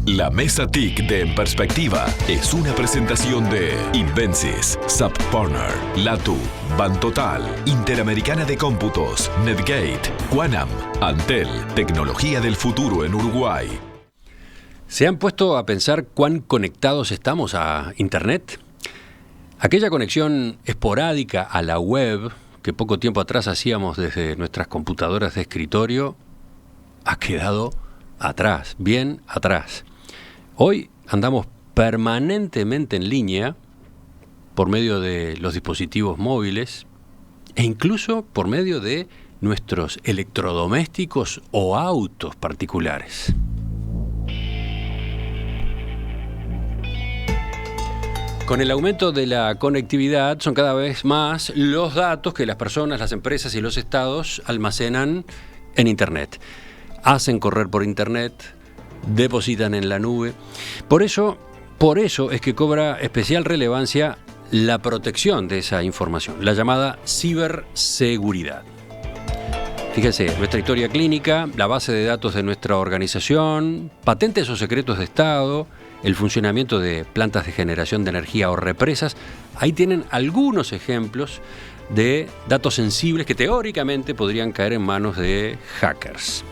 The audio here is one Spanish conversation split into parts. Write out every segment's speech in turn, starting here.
La Mesa TIC de En Perspectiva es una presentación de Invensis, SAP Partner, Latu, Bantotal, Interamericana de Cómputos, Netgate, Quanam, Antel, Tecnología del Futuro en Uruguay. ¿Se han puesto a pensar cuán conectados estamos a Internet? Aquella conexión esporádica a la web que poco tiempo atrás hacíamos desde nuestras computadoras de escritorio ha quedado atrás, bien atrás. Hoy andamos permanentemente en línea por medio de los dispositivos móviles e incluso por medio de nuestros electrodomésticos o autos particulares. Con el aumento de la conectividad son cada vez más los datos que las personas, las empresas y los estados almacenan en Internet. Hacen correr por Internet, depositan en la nube. Por eso es que cobra especial relevancia la protección de esa información, la llamada ciberseguridad. Fíjense, nuestra historia clínica, la base de datos de nuestra organización, patentes o secretos de Estado, el funcionamiento de plantas de generación de energía o represas, ahí tienen algunos ejemplos de datos sensibles que teóricamente podrían caer en manos de hackers.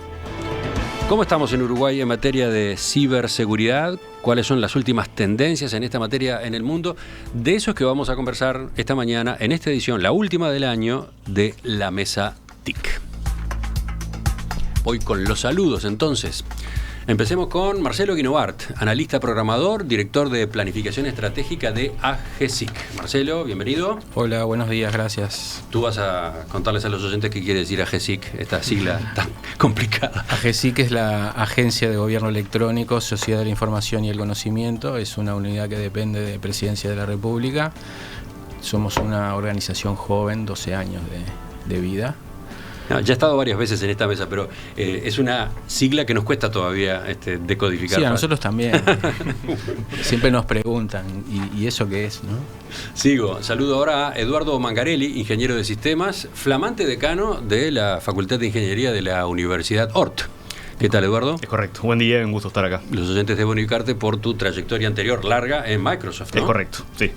¿Cómo estamos en Uruguay en materia de ciberseguridad? ¿Cuáles son las últimas tendencias en esta materia en el mundo? De eso es que vamos a conversar esta mañana en esta edición, la última del año de La Mesa TIC. Voy con los saludos entonces. Empecemos con Marcelo Guinovart, analista programador, director de planificación estratégica de AGESIC. Marcelo, bienvenido. Hola, buenos días, gracias. Tú vas a contarles a los oyentes qué quiere decir AGESIC, esta sigla tan complicada. AGESIC es la Agencia de Gobierno Electrónico, Sociedad de la Información y el Conocimiento. Es una unidad que depende de Presidencia de la República. Somos una organización joven, 12 años de vida. No, ya he estado varias veces en esta mesa, pero es una sigla que nos cuesta todavía decodificar. Sí, a nosotros también. Siempre nos preguntan, ¿y eso qué es? ¿No? Sigo. Saludo ahora a Eduardo Mangarelli, ingeniero de sistemas, flamante decano de la Facultad de Ingeniería de la Universidad Ort. ¿Qué tal, Eduardo? Es correcto. Buen día, un gusto estar acá. Los oyentes deben ubicarte por tu trayectoria anterior larga en Microsoft, ¿no? Es correcto, sí.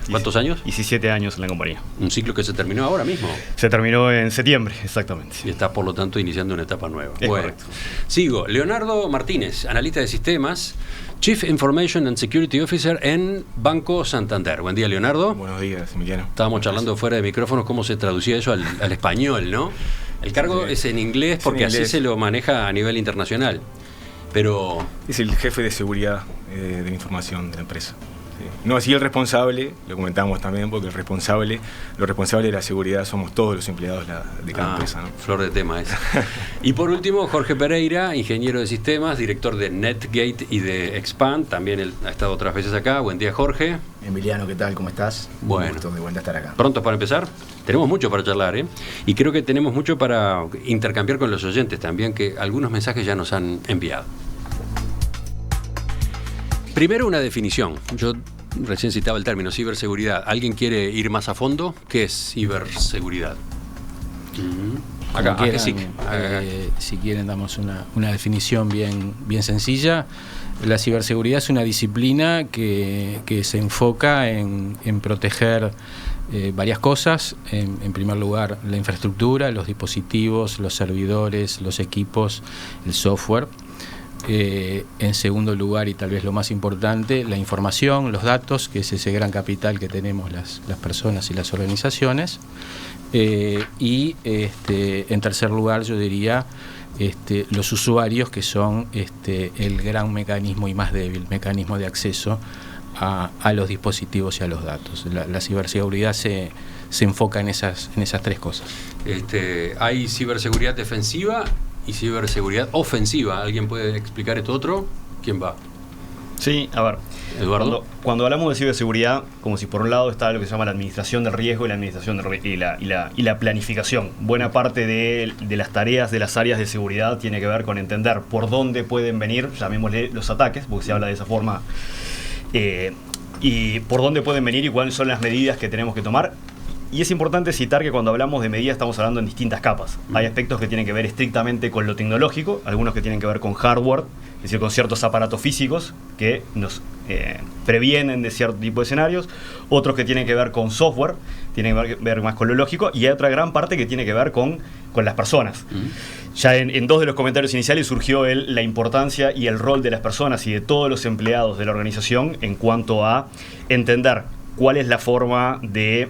¿Cuántos años? 17 años en la compañía. Un ciclo que se terminó ahora mismo. Se terminó en septiembre, exactamente. Y está, por lo tanto, iniciando una etapa nueva. Es correcto. Sigo. Leonardo Martínez, analista de sistemas, Chief Information and Security Officer en Banco Santander. Buen día, Leonardo. Buenos días, Emiliano. Estábamos charlando fuera de micrófonos cómo se traducía eso al español, ¿no? El cargo es en inglés porque así se lo maneja a nivel internacional. Pero es el jefe de seguridad de la información de la empresa. No así el responsable, lo comentamos también, porque los responsables de la seguridad somos todos los empleados de cada empresa, ¿no? Flor de tema esa. Y por último, Jorge Pereira, ingeniero de sistemas, director de Netgate y de Expand, también él ha estado otras veces acá. Buen día, Jorge. Emiliano, ¿qué tal? ¿Cómo estás? Bueno. Un gusto de vuelta a estar acá. ¿Prontos para empezar? Tenemos mucho para charlar, ¿eh? Y creo que tenemos mucho para intercambiar con los oyentes también, que algunos mensajes ya nos han enviado. Primero, una definición. Yo recién citaba el término ciberseguridad. ¿Alguien quiere ir más a fondo? ¿Qué es ciberseguridad? Acá sí. Si quieren damos una definición bien sencilla. La ciberseguridad es una disciplina que se enfoca en proteger varias cosas. En primer lugar, la infraestructura, los dispositivos, los servidores, los equipos, el software. En segundo lugar, y tal vez lo más importante, la información, los datos, que es ese gran capital que tenemos las personas y las organizaciones. Y en tercer lugar, yo diría los usuarios, que son el gran mecanismo y más débil mecanismo de acceso a los dispositivos y a los datos. La ciberseguridad se enfoca en esas tres cosas. ¿Hay ciberseguridad defensiva y ciberseguridad ofensiva? ¿Alguien puede explicar esto otro? ¿Quién va? Sí, a ver. Eduardo. Cuando hablamos de ciberseguridad, como si por un lado está lo que se llama la administración del riesgo y la administración y la planificación. Buena parte de las tareas de las áreas de seguridad tiene que ver con entender por dónde pueden venir, llamémosle los ataques, porque se habla de esa forma, y por dónde pueden venir y cuáles son las medidas que tenemos que tomar. Y es importante citar que cuando hablamos de medidas estamos hablando en distintas capas. Hay aspectos que tienen que ver estrictamente con lo tecnológico, algunos que tienen que ver con hardware, es decir, con ciertos aparatos físicos que nos previenen de cierto tipo de escenarios, otros que tienen que ver con software, tienen que ver más con lo lógico, y hay otra gran parte que tiene que ver con las personas. Ya en dos de los comentarios iniciales surgió la importancia y el rol de las personas y de todos los empleados de la organización en cuanto a entender cuál es la forma de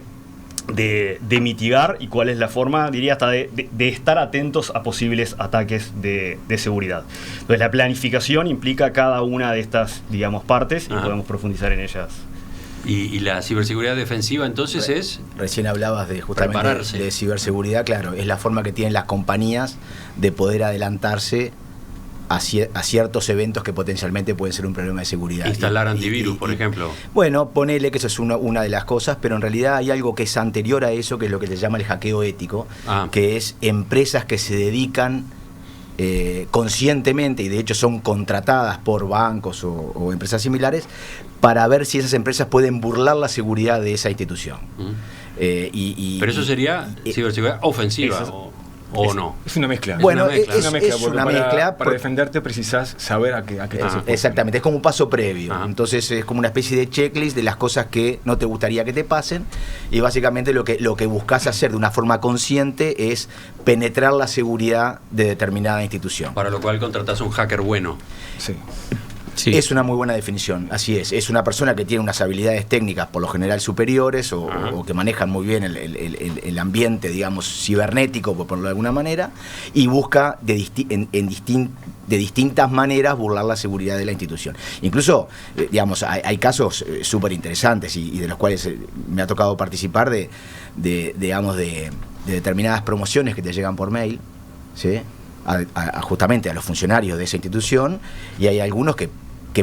mitigar y cuál es la forma, diría hasta de estar atentos a posibles ataques de seguridad. Entonces la planificación implica cada una de estas, digamos, partes y podemos profundizar en ellas. ¿Y la ciberseguridad defensiva entonces es? Recién hablabas justamente de ciberseguridad, claro, es la forma que tienen las compañías de poder adelantarse a ciertos eventos que potencialmente pueden ser un problema de seguridad. Instalar antivirus, por ejemplo. Bueno, ponele que eso es una de las cosas, pero en realidad hay algo que es anterior a eso, que es lo que se llama el hackeo ético, que es empresas que se dedican conscientemente, y de hecho son contratadas por bancos o empresas similares, para ver si esas empresas pueden burlar la seguridad de esa institución. Pero eso sería ciberseguridad ofensiva. ¿O no? Es una mezcla. Bueno, es una mezcla. Para porque defenderte precisas saber a qué te exactamente, es como un paso previo. Ajá. Entonces es como una especie de checklist de las cosas que no te gustaría que te pasen, y básicamente lo que buscas hacer de una forma consciente es penetrar la seguridad de determinada institución. Para lo cual contratás un hacker bueno. Sí. Sí. Es una muy buena definición, así es. Es una persona que tiene unas habilidades técnicas por lo general superiores o que manejan muy bien el ambiente, digamos, cibernético, por ponerlo de alguna manera, y busca de distintas maneras burlar la seguridad de la institución. Incluso, digamos, hay casos súper interesantes y de los cuales me ha tocado participar de determinadas promociones que te llegan por mail, ¿sí? Justamente a los funcionarios de esa institución, y hay algunos que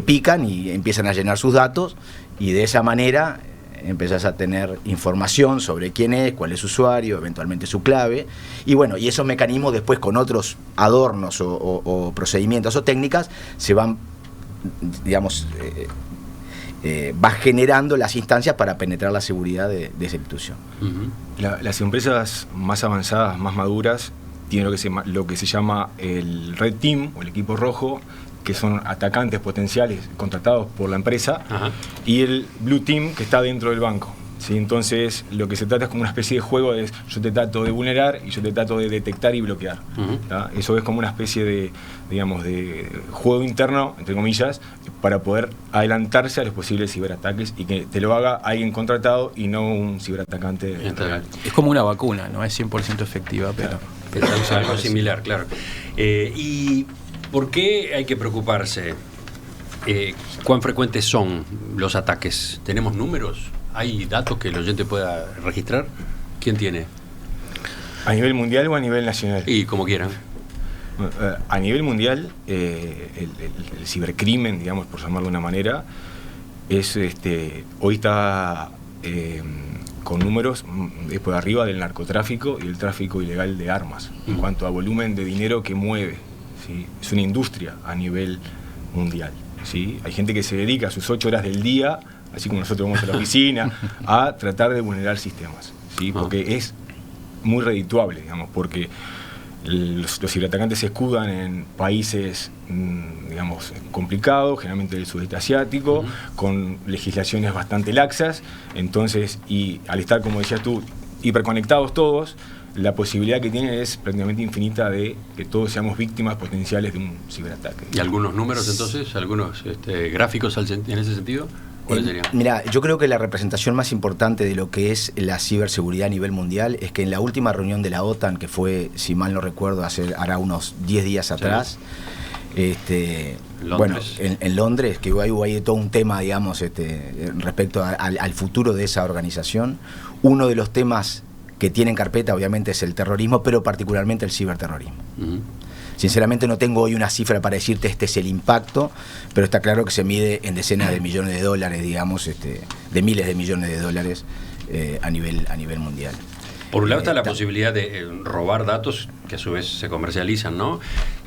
pican y empiezan a llenar sus datos, y de esa manera empezás a tener información sobre quién es, cuál es su usuario, eventualmente su clave, y bueno, y esos mecanismos después con otros adornos o procedimientos o técnicas se van, digamos, va generando las instancias para penetrar la seguridad de esa institución. Las empresas más avanzadas, más maduras, tienen lo que se llama el Red Team o el equipo rojo, que son atacantes potenciales contratados por la empresa, y el Blue Team, que está dentro del banco. ¿Sí? Entonces, lo que se trata es como una especie de juego de yo te trato de vulnerar y yo te trato de detectar y bloquear. Eso es como una especie de, digamos, de juego interno, entre comillas, para poder adelantarse a los posibles ciberataques y que te lo haga alguien contratado y no un ciberatacante. Es como una vacuna, no es 100% efectiva, pero es algo similar, claro. ¿Y por qué hay que preocuparse? ¿Cuán frecuentes son los ataques? ¿Tenemos números? ¿Hay datos que el oyente pueda registrar? ¿Quién tiene? ¿A nivel mundial o a nivel nacional? Y como quieran. A nivel mundial, el cibercrimen, digamos, por llamarlo de una manera, es hoy está con números por arriba del narcotráfico y el tráfico ilegal de armas, en cuanto a volumen de dinero que mueve. ¿Sí? Es una industria a nivel mundial. ¿Sí? Hay gente que se dedica sus 8 horas del día, así como nosotros vamos a la oficina, a tratar de vulnerar sistemas, ¿sí? Porque es muy redituable, digamos, porque los ciberatacantes se escudan en países, digamos, complicados, generalmente del sudeste asiático, con legislaciones bastante laxas. Entonces, y al estar, como decías tú, hiperconectados todos, la posibilidad que tiene es prácticamente infinita de que todos seamos víctimas potenciales de un ciberataque. ¿Y algunos números entonces? ¿Algunos gráficos en ese sentido? ¿Cuáles serían? Mira, yo creo que la representación más importante de lo que es la ciberseguridad a nivel mundial es que en la última reunión de la OTAN, que fue, si mal no recuerdo, hará unos 10 días atrás, bueno, en Londres, que hubo ahí todo un tema, digamos, respecto al futuro de esa organización. Uno de los temas que tiene en carpeta, obviamente, es el terrorismo, pero particularmente el ciberterrorismo. Sinceramente no tengo hoy una cifra para decirte este es el impacto, pero está claro que se mide en decenas de millones de dólares, digamos, de miles de millones de dólares a nivel mundial. Por un lado está la posibilidad de robar datos que a su vez se comercializan, ¿no?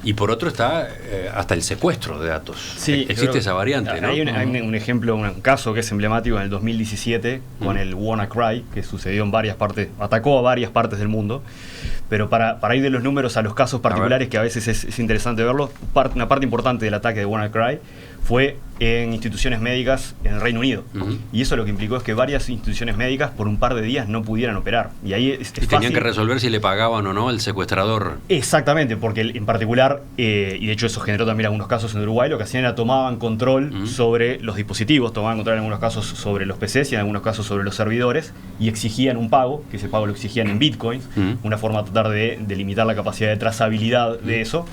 Y por otro está hasta el secuestro de datos. Sí, existe esa variante, ¿no? Hay un ejemplo, un caso que es emblemático en el 2017 con el WannaCry, que sucedió en varias partes, atacó a varias partes del mundo. Pero para ir de los números a los casos particulares, que a veces es interesante verlos, una parte importante del ataque de WannaCry fue en instituciones médicas en el Reino Unido. Y eso lo que implicó es que varias instituciones médicas por un par de días no pudieran operar. Y ahí es y tenían que resolver si le pagaban o no al secuestrador. Exactamente, porque en particular, y de hecho eso generó también algunos casos en Uruguay, lo que hacían era tomaban control sobre los dispositivos, tomaban control en algunos casos sobre los PCs y en algunos casos sobre los servidores, y exigían un pago, que ese pago lo exigían en bitcoins, una forma de tratar de limitar la capacidad de trazabilidad de eso.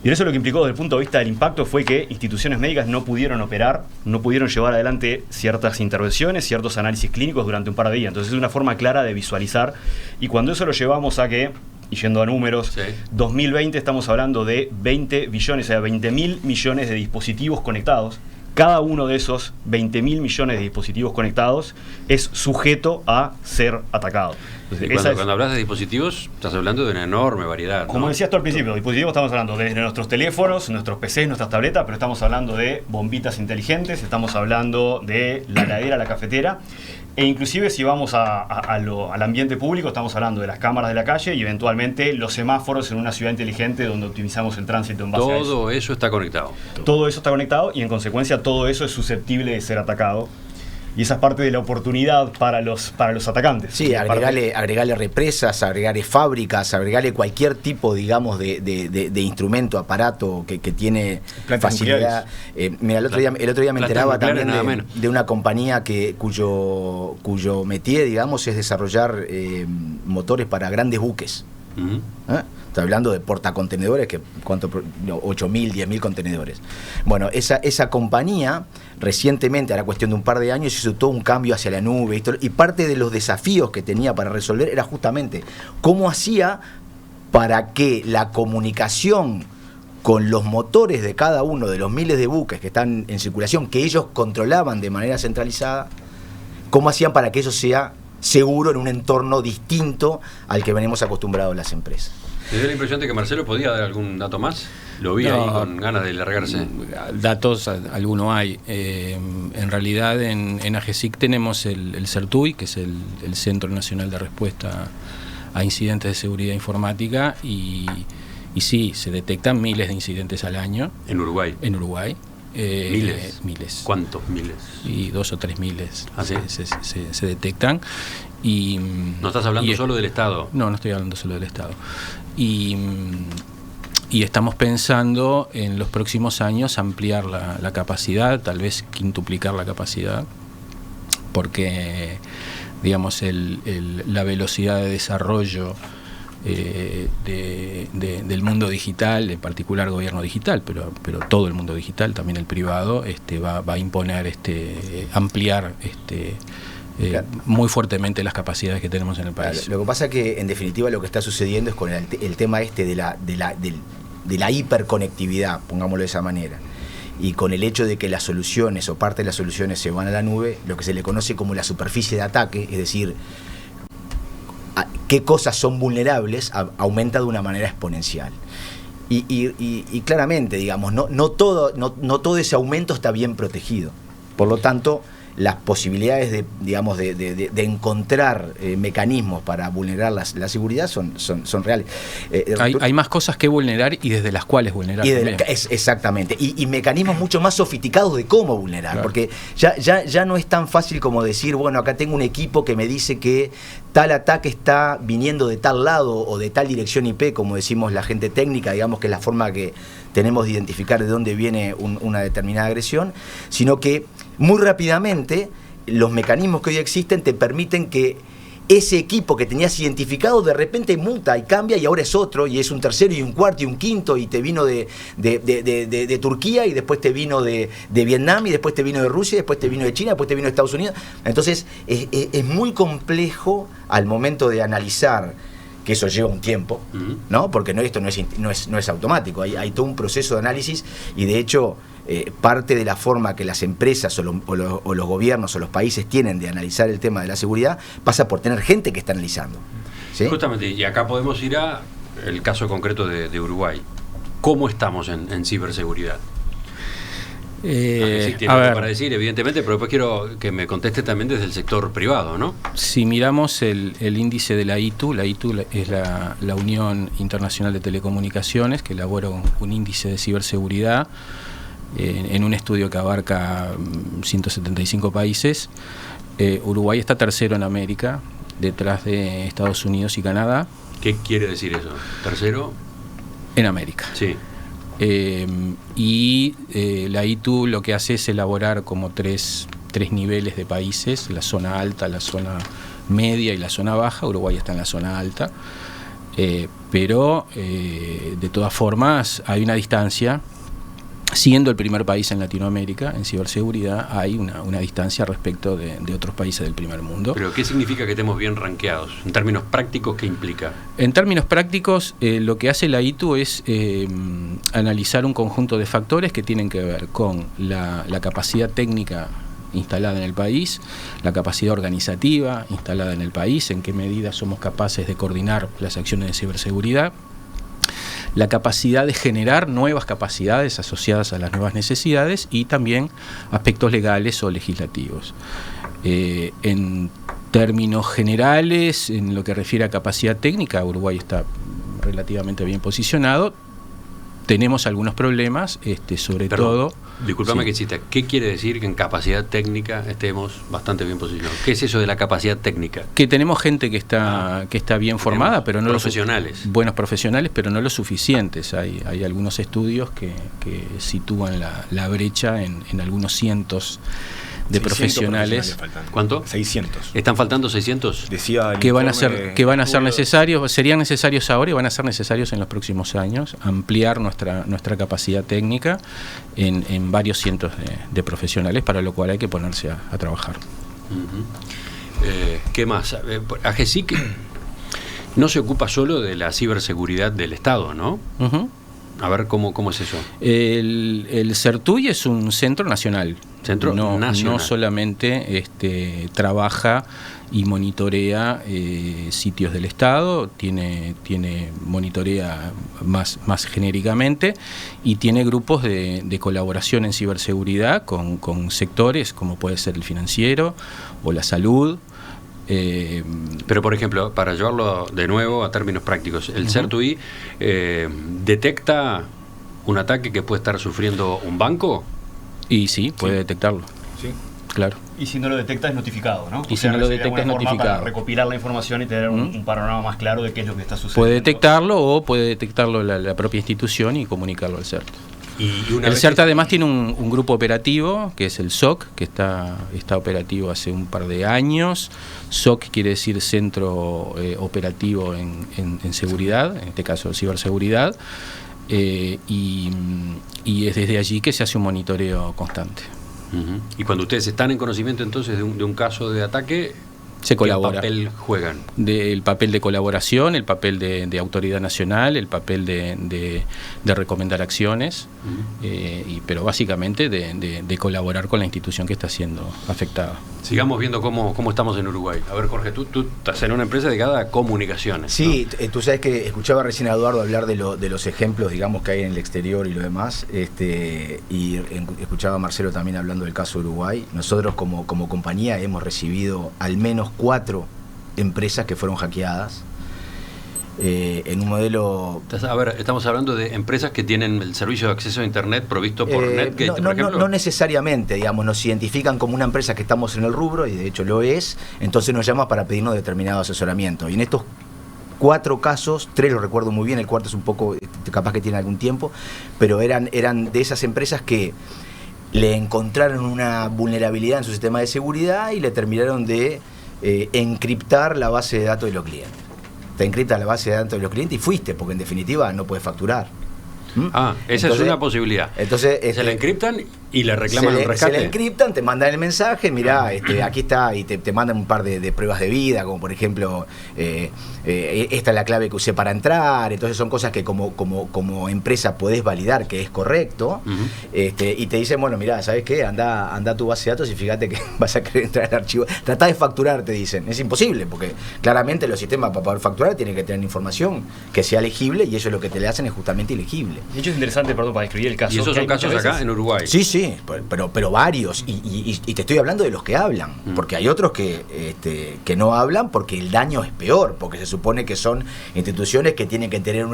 Y eso lo que implicó desde el punto de vista del impacto fue que instituciones médicas no pudieron operar, no pudieron llevar adelante ciertas intervenciones, ciertos análisis clínicos durante un par de días. Entonces es una forma clara de visualizar. Y cuando eso lo llevamos a que, y yendo a números, 2020 estamos hablando de 20 billones, o sea, 20.000 millones de dispositivos conectados. Cada uno de esos 20.000 millones de dispositivos conectados es sujeto a ser atacado. Entonces, cuando hablas de dispositivos, estás hablando de una enorme variedad, ¿no? Como decías tú al principio, dispositivos estamos hablando de nuestros teléfonos, nuestros PCs, nuestras tabletas, pero estamos hablando de bombitas inteligentes, estamos hablando de la heladera, la cafetera, e inclusive si vamos al ambiente público, estamos hablando de las cámaras de la calle y eventualmente los semáforos en una ciudad inteligente donde optimizamos el tránsito en base a eso. Todo eso está conectado. Todo eso está conectado y en consecuencia todo eso es susceptible de ser atacado. Y esa es parte de la oportunidad para los atacantes. Sí, agregarle represas, agregarle fábricas, agregarle cualquier tipo, digamos, de instrumento, aparato que tiene facilidad. Mira, el otro día me enteraba también de una compañía cuyo métier, digamos, es desarrollar motores para grandes buques. Está hablando de portacontenedores, que 8.000, 10.000 contenedores. Bueno, esa compañía recientemente, a la cuestión de un par de años, hizo todo un cambio hacia la nube. Y parte de los desafíos que tenía para resolver era justamente cómo hacía para que la comunicación con los motores de cada uno de los miles de buques que están en circulación, que ellos controlaban de manera centralizada, cómo hacían para que eso sea seguro en un entorno distinto al que venimos acostumbrados las empresas. ¿Te dio la impresión de que Marcelo podía dar algún dato más? Lo vi ahí con ganas de largarse. Datos, alguno hay. En realidad en AGESIC tenemos el CERTUI, que es el Centro Nacional de Respuesta a Incidentes de Seguridad Informática, y sí, se detectan miles de incidentes al año. ¿En Uruguay? En Uruguay. Miles. ¿Cuántos miles? Y 2 o 3 miles. ¿Ah, sí? se detectan. Y, ¿no estás hablando solo del Estado? No estoy hablando solo del Estado. Y estamos pensando en los próximos años ampliar la capacidad, tal vez quintuplicar la capacidad, porque, digamos, la velocidad de desarrollo del mundo digital, en particular gobierno digital, pero todo el mundo digital, también el privado, va a imponer ampliar muy fuertemente las capacidades que tenemos en el país. Lo que pasa es que en definitiva lo que está sucediendo es con el tema de la hiperconectividad, pongámoslo de esa manera, y con el hecho de que las soluciones o parte de las soluciones se van a la nube, lo que se le conoce como la superficie de ataque, es decir, qué cosas son vulnerables, aumenta de una manera exponencial. Y claramente, digamos, no todo ese aumento está bien protegido. Por lo tanto, las posibilidades de encontrar mecanismos para vulnerar la seguridad son reales. Hay más cosas que vulnerar y desde las cuales vulnerar. Exactamente. Y mecanismos mucho más sofisticados de cómo vulnerar. Claro. Porque ya no es tan fácil como decir, bueno, acá tengo un equipo que me dice que tal ataque está viniendo de tal lado o de tal dirección IP, como decimos la gente técnica, digamos que es la forma que tenemos de identificar de dónde viene una determinada agresión, sino que muy rápidamente los mecanismos que hoy existen te permiten que ese equipo que tenías identificado de repente muta y cambia y ahora es otro, y es un tercero y un cuarto y un quinto, y te vino de Turquía, y después te vino de Vietnam, y después te vino de Rusia, y después te vino de China, después te vino de Estados Unidos. Entonces es muy complejo al momento de analizar, que eso lleva un tiempo, ¿no? Porque esto no es automático, hay todo un proceso de análisis, y de hecho parte de la forma que las empresas o los gobiernos o los países tienen de analizar el tema de la seguridad pasa por tener gente que está analizando, ¿sí? Justamente, y acá podemos ir a el caso concreto de Uruguay. ¿cómo estamos en ciberseguridad? Sí, tiene a algo ver, para decir, evidentemente, pero después quiero que me conteste también desde el sector privado, ¿no? si miramos el índice de la ITU es la Unión Internacional de Telecomunicaciones, que elabora un índice de ciberseguridad en un estudio que abarca 175 países. Uruguay está tercero en América, detrás de Estados Unidos y Canadá. ¿Qué quiere decir eso? ¿Tercero? En América. Sí. La ITU lo que hace es elaborar como tres niveles de países: la zona alta, la zona media y la zona baja. Uruguay está en la zona alta, pero de todas formas hay una distancia. Siendo el primer país en Latinoamérica en ciberseguridad, hay una distancia respecto de otros países del primer mundo. ¿Pero qué significa que estemos bien rankeados? En términos prácticos, ¿qué implica? En términos prácticos, lo que hace la ITU es analizar un conjunto de factores que tienen que ver con la capacidad técnica instalada en el país, la capacidad organizativa instalada en el país, en qué medida somos capaces de coordinar las acciones de ciberseguridad, la capacidad de generar nuevas capacidades asociadas a las nuevas necesidades y también aspectos legales o legislativos. En términos generales, en lo que refiere a capacidad técnica, Uruguay está relativamente bien posicionado. Tenemos algunos problemas, sobre todo... Disculpame sí. que insista, ¿qué quiere decir que en capacidad técnica estemos bastante bien posicionados? ¿Qué es eso de la capacidad técnica? Que tenemos gente que está bien formada, pero no profesionales. Buenos profesionales, pero no lo suficientes. Hay algunos estudios que sitúan la brecha en algunos cientos de profesionales. ¿Cuánto? 600. ¿Están faltando 600? Decía el Que van a informe ser necesarios, serían necesarios ahora y van a ser necesarios en los próximos años, ampliar nuestra capacidad técnica en varios cientos de profesionales, para lo cual hay que ponerse a trabajar. ¿Qué más? AGESIC no se ocupa solo de la ciberseguridad del Estado, ¿no? Uh-huh. A ver, ¿cómo es eso? El CERTUI es un centro nacional. Nacional. No solamente trabaja y monitorea sitios del Estado, monitorea más genéricamente, y tiene grupos de colaboración en ciberseguridad con sectores como puede ser el financiero o la salud. Pero, por ejemplo, para llevarlo de nuevo a términos prácticos, el CERTUI detecta un ataque que puede estar sufriendo un banco. Y sí, puede detectarlo. Sí. Claro. Y si no lo detecta es notificado, ¿no? Y si no lo detecta es notificado. Para recopilar la información y tener un panorama más claro de qué es lo que está sucediendo. Puede detectarlo o puede detectarlo la propia institución y comunicarlo al CERT. El CERT además tiene un grupo operativo, que es el SOC, que está operativo hace un par de años. SOC quiere decir Centro Operativo en Seguridad, en este caso ciberseguridad, y es desde allí que se hace un monitoreo constante. Uh-huh. Y cuando ustedes están en conocimiento entonces de un caso de ataque, se colabora. ¿qué papel juegan? El papel de colaboración, el papel de autoridad nacional, el papel de recomendar acciones, pero básicamente de colaborar con la institución que está siendo afectada. Sigamos viendo cómo estamos en Uruguay. A ver, Jorge, tú estás en una empresa dedicada a comunicaciones. Sí, ¿no? Tú sabes que escuchaba recién a Eduardo hablar de los ejemplos, digamos, que hay en el exterior y lo demás, y escuchaba a Marcelo también hablando del caso de Uruguay. Nosotros como compañía hemos recibido al menos 4 empresas que fueron hackeadas en un modelo... A ver, estamos hablando de empresas que tienen el servicio de acceso a Internet provisto por Netgate, por ejemplo. No necesariamente, digamos, nos identifican como una empresa que estamos en el rubro, y de hecho lo es, entonces nos llama para pedirnos determinado asesoramiento. Y en estos 4 casos, 3 lo recuerdo muy bien, el cuarto es un poco, capaz que tiene algún tiempo, pero eran de esas empresas que le encontraron una vulnerabilidad en su sistema de seguridad y le terminaron de encriptar la base de datos de los clientes. Te encripta la base de datos de los clientes y fuiste, porque en definitiva no puedes facturar. Esa es una posibilidad. Entonces, se la encriptan y le reclaman el rescate. Se la encriptan, te mandan el mensaje, mirá, aquí está, y te mandan un par de pruebas de vida, como por ejemplo, esta es la clave que usé para entrar. Entonces son cosas que como empresa podés validar que es correcto, y te dicen, bueno, mirá, ¿sabes qué? Anda a tu base de datos y fíjate que vas a querer entrar al archivo. Tratá de facturar, te dicen. Es imposible, porque claramente los sistemas para poder facturar tienen que tener información que sea legible, y eso lo que te le hacen es justamente ilegible. posible. De hecho es interesante, perdón, para describir el caso. ¿Y esos son casos acá en Uruguay? Sí, pero varios. Y te estoy hablando de los que hablan, porque hay otros que no hablan porque el daño es peor, porque se supone que son instituciones que tienen que tener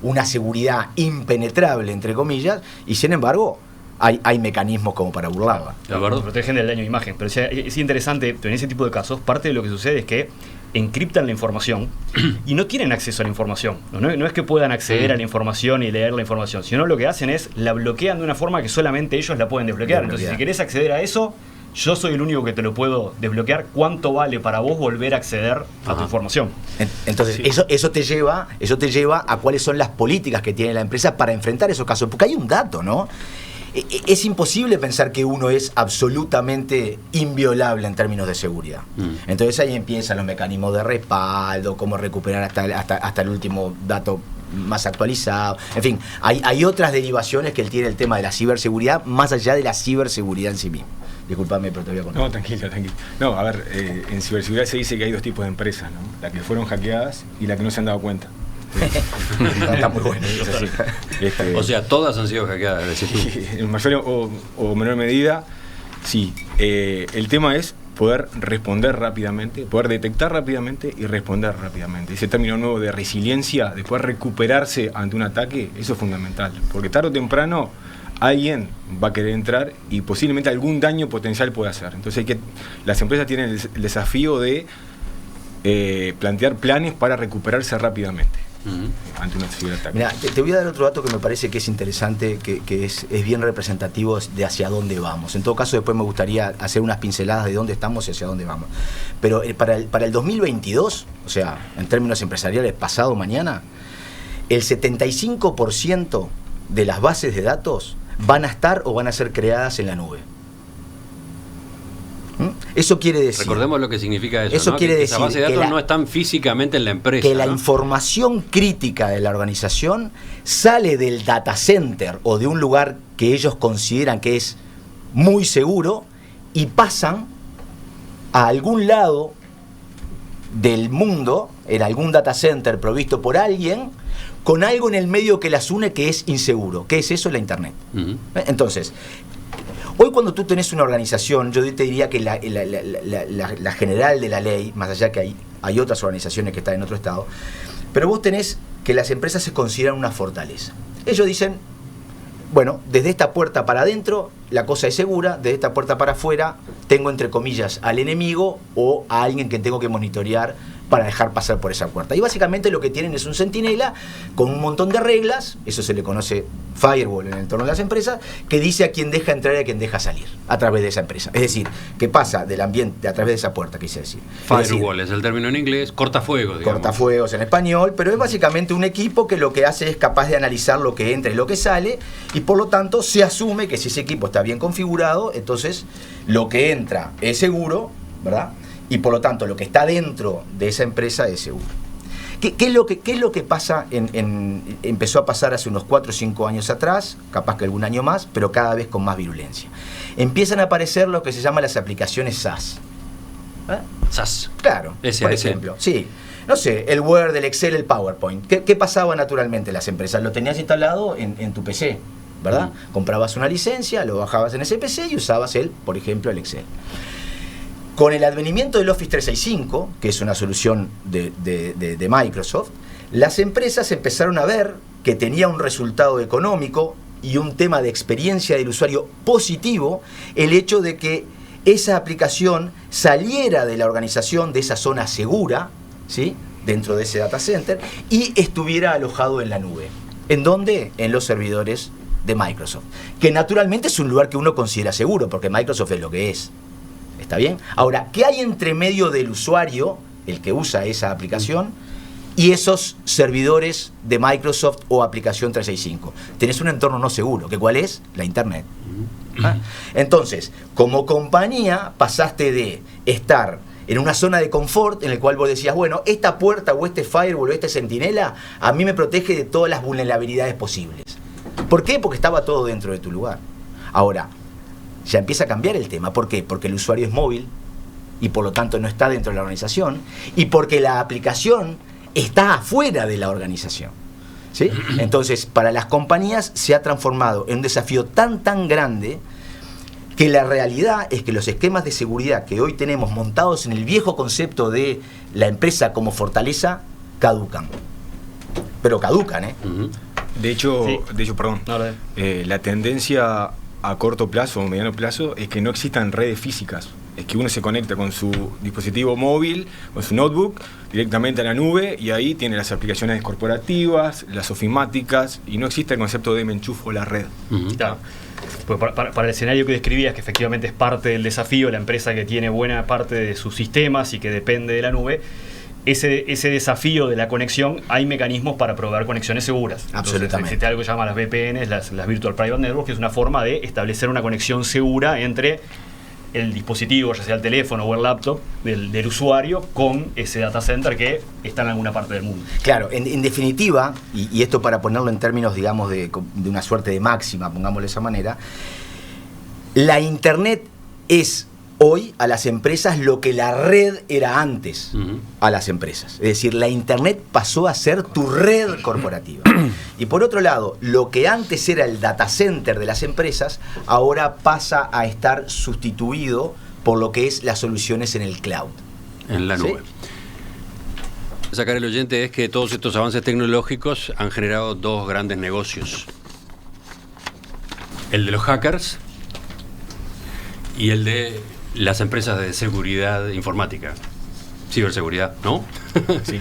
una seguridad impenetrable, entre comillas, y sin embargo hay mecanismos como para burlarla. Protegen del daño de imagen. Pero es interesante, en ese tipo de casos, parte de lo que sucede es que encriptan la información y no tienen acceso a la información. No es que puedan acceder a la información y leer la información, sino lo que hacen es la bloquean de una forma que solamente ellos la pueden desbloquear. Entonces, si querés acceder a eso, yo soy el único que te lo puedo desbloquear. ¿Cuánto vale para vos volver a acceder a tu información? Entonces, eso te lleva a cuáles son las políticas que tiene la empresa para enfrentar esos casos. Porque hay un dato, ¿no? Es imposible pensar que uno es absolutamente inviolable en términos de seguridad. Entonces ahí empiezan los mecanismos de respaldo, cómo recuperar hasta el último dato más actualizado. En fin, hay otras derivaciones que tiene el tema de la ciberseguridad, más allá de la ciberseguridad en sí misma. Disculpame, pero te voy a contar. No, tranquilo. No, a ver, en ciberseguridad se dice que hay dos tipos de empresas, ¿no? La que fueron hackeadas y la que no se han dado cuenta. Está muy bueno. O sea, todas han sido hackeadas. En mayor o menor medida, sí. El tema es poder responder rápidamente, poder detectar rápidamente y responder rápidamente. Ese término nuevo de resiliencia, de poder recuperarse ante un ataque, eso es fundamental. Porque tarde o temprano alguien va a querer entrar y posiblemente algún daño potencial puede hacer. Entonces las empresas tienen el desafío de plantear planes para recuperarse rápidamente. Ante un ciberataque. Mira, te voy a dar otro dato que me parece que es interesante, que es bien representativo de hacia dónde vamos. En todo caso, después me gustaría hacer unas pinceladas de dónde estamos y hacia dónde vamos. Pero para el 2022, o sea, en términos empresariales, pasado mañana, el 75% de las bases de datos van a estar o van a ser creadas en la nube. Eso quiere decir... Recordemos lo que significa eso, Eso ¿no? quiere que decir esa base de datos no están físicamente en la empresa. Que la información crítica de la organización sale del data center o de un lugar que ellos consideran que es muy seguro y pasan a algún lado del mundo, en algún data center provisto por alguien, con algo en el medio que las une que es inseguro. ¿Qué es eso? La Internet. Entonces... Hoy cuando tú tenés una organización, yo te diría que la general de la ley, más allá que hay otras organizaciones que están en otro estado, pero vos tenés que las empresas se consideran una fortaleza. Ellos dicen, bueno, desde esta puerta para adentro la cosa es segura, desde esta puerta para afuera tengo entre comillas al enemigo o a alguien que tengo que monitorear para dejar pasar por esa puerta. Y básicamente lo que tienen es un centinela con un montón de reglas, eso se le conoce firewall en el entorno de las empresas, que dice a quién deja entrar y a quién deja salir a través de esa empresa. Es decir, que pasa del ambiente a través de esa puerta, quise decir. Firewall es el término en inglés, cortafuegos, digamos. Cortafuegos en español, pero es básicamente un equipo que lo que hace es capaz de analizar lo que entra y lo que sale, y por lo tanto se asume que si ese equipo está bien configurado, entonces lo que entra es seguro, ¿verdad? Y por lo tanto lo que está dentro de esa empresa es seguro. ¿Qué es lo que pasa? Empezó a pasar hace unos 4 o 5 años atrás, capaz que algún año más, pero cada vez con más virulencia. Empiezan a aparecer lo que se llama las aplicaciones SaaS. SaaS. Claro, por ejemplo. Sí. No sé, el Word, el Excel, el PowerPoint. ¿Qué pasaba naturalmente en las empresas? Lo tenías instalado en tu PC, ¿verdad? Comprabas una licencia, lo bajabas en ese PC y usabas por ejemplo, el Excel. Con el advenimiento del Office 365, que es una solución de Microsoft, las empresas empezaron a ver que tenía un resultado económico y un tema de experiencia del usuario positivo el hecho de que esa aplicación saliera de la organización, de esa zona segura, ¿sí?, dentro de ese data center, y estuviera alojado en la nube. ¿En dónde? En los servidores de Microsoft, que naturalmente es un lugar que uno considera seguro, porque Microsoft es lo que es. ¿Está bien? Ahora, ¿qué hay entre medio del usuario, el que usa esa aplicación, y esos servidores de Microsoft o aplicación 365? Tenés un entorno no seguro, ¿que cuál es? La Internet. Entonces, como compañía, pasaste de estar en una zona de confort en el cual vos decías, bueno, esta puerta o este firewall o este centinela a mí me protege de todas las vulnerabilidades posibles. ¿Por qué? Porque estaba todo dentro de tu lugar. Ahora, ya empieza a cambiar el tema. ¿Por qué? Porque el usuario es móvil y por lo tanto no está dentro de la organización, y porque la aplicación está afuera de la organización. ¿sí? Entonces, para las compañías se ha transformado en un desafío tan grande que la realidad es que los esquemas de seguridad que hoy tenemos montados en el viejo concepto de la empresa como fortaleza caducan. Pero caducan, ¿eh? De hecho, Sí. perdón, la tendencia a corto plazo o mediano plazo es que no existan redes físicas. Es que uno se conecta con su dispositivo móvil, con su notebook, directamente a la nube, y ahí tiene las aplicaciones corporativas, las ofimáticas, y no existe el concepto de me enchufo la red. Claro. Pues para el escenario que describías, que efectivamente es parte del desafío, la empresa que tiene buena parte de sus sistemas y que depende de la nube, ese desafío de la conexión, hay mecanismos para proveer conexiones seguras. Absolutamente. Entonces, existe algo que se llama las VPNs, las Virtual Private Networks, que es una forma de establecer una conexión segura entre el dispositivo, ya sea el teléfono o el laptop del usuario, con ese data center que está en alguna parte del mundo. Claro, en definitiva, y esto para ponerlo en términos, digamos, de una suerte de máxima, pongámoslo de esa manera, la Internet es hoy a las empresas lo que la red era antes a las empresas. Es decir, la Internet pasó a ser tu red corporativa. Y por otro lado, lo que antes era el data center de las empresas, ahora pasa a estar sustituido por lo que es las soluciones en el cloud. En la nube. ¿Sí? Sacar el oyente es que todos estos avances tecnológicos han generado dos grandes negocios. El de los hackers y el de las empresas de seguridad informática. Ciberseguridad, ¿no? Sí.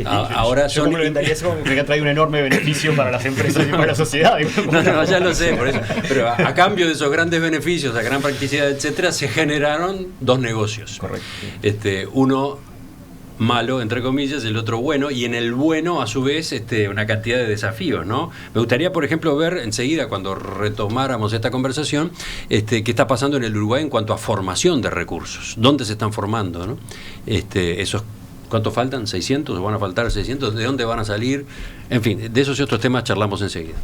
Ahora Yo complementaría eso, que trae un enorme beneficio para las empresas y para la sociedad. No, ya lo sé, por eso. Pero a cambio de esos grandes beneficios, a gran practicidad, etcétera, se generaron dos negocios. Correcto. Uno malo, entre comillas, el otro bueno, y en el bueno, a su vez, una cantidad de desafíos, ¿no? Me gustaría, por ejemplo, ver enseguida, cuando retomáramos esta conversación, qué está pasando en el Uruguay en cuanto a formación de recursos. ¿Dónde se están formando, no? Esos, ¿cuánto faltan? ¿600? ¿O van a faltar 600? ¿De dónde van a salir? En fin, de esos y otros temas charlamos enseguida.